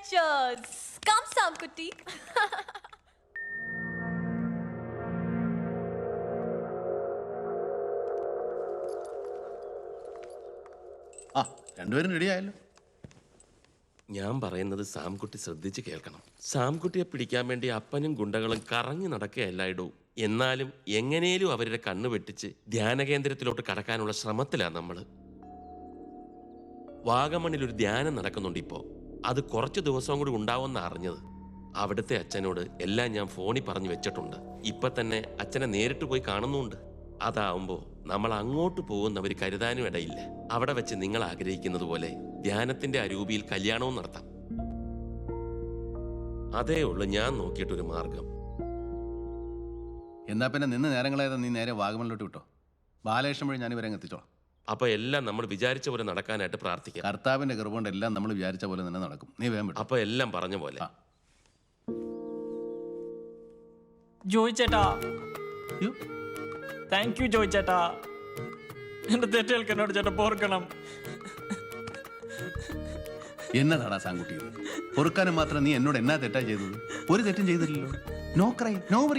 adventures. Come, Sam Kutti. ആ രണ്ടുപേരും ready ആയല്ലോ. ഞാൻ പറയുന്നത് സാംകുട്ടി ശ്രദ്ധിച്ച് കേൾക്കണം. സാംകുട്ടിയെ പിടിക്കാൻ വേണ്ടി അപ്പനും ഗുണ്ടകളും കറങ്ങി നടക്കുകയല്ലായിടൂ. എന്നാലും എങ്ങനെയും അവരുടെ കണ്ണ് വെട്ടിച്ച് ധ്യാന കേന്ദ്രത്തിലോട്ട് കടക്കാനുള്ള ശ്രമത്തിലാണ് നമ്മൾ. വാഗമണിൽ ഒരു ധ്യാനം നടക്കുന്നുണ്ട് ഇപ്പോൾ. അത് കുറച്ച് ദിവസവും കൂടി ഉണ്ടാവുമെന്ന് അറിഞ്ഞത്. അവിടുത്തെ അച്ഛനോട് എല്ലാം ഞാൻ ഫോണിൽ പറഞ്ഞു വെച്ചിട്ടുണ്ട്. ഇപ്പൊ തന്നെ അച്ഛനെ നേരിട്ട് പോയി കാണുന്നുണ്ട്. അതാവുമ്പോ നമ്മൾ അങ്ങോട്ട് പോകുന്നവർ കരുതാനും ഇടയില്ല. അവിടെ വെച്ച് നിങ്ങൾ ആഗ്രഹിക്കുന്നത് പോലെ ധ്യാനത്തിന്റെ അരൂപിയിൽ കല്യാണവും നടത്താം. അതേ ഉള്ളു ഞാൻ നോക്കിയിട്ടൊരു മാർഗം. എന്നാ പിന്നെ നിന്ന് നേരങ്ങളായത് നീ നേരെ വാഗമണിലോട്ട് വിട്ടോ. ബാലകൃഷ്ണൻ വഴി ഞാൻ ഇവരെ എത്തിച്ചോളാം. അപ്പൊ എല്ലാം നമ്മൾ വിചാരിച്ച പോലെ നടക്കാനായിട്ട് പ്രാർത്ഥിക്കാം. കർത്താവിന്റെ കൃപ കൊണ്ട് എല്ലാം നമ്മൾ വിചാരിച്ച പോലെ തന്നെ നടക്കും. നീ വേഗം വിട്ടോ. അപ്പൊ എല്ലാം പറഞ്ഞ പോലെ. ജോയ് ചേട്ടാ, യ്യോ, താങ്ക് യു ജോയ് ചേട്ടാ. എന്റെ തെറ്റുകൾക്ക് എന്നോട് ചേട്ടാ പോർക്കണം. എന്നതാടാ സാങ്കുട്ടി? പൊറുക്കാനും മാത്രം നീ എന്നോട് എന്നാ തെറ്റാ ചെയ്തത്? ഒരു തെറ്റും ചെയ്തില്ലല്ലോ. No cry, no worry.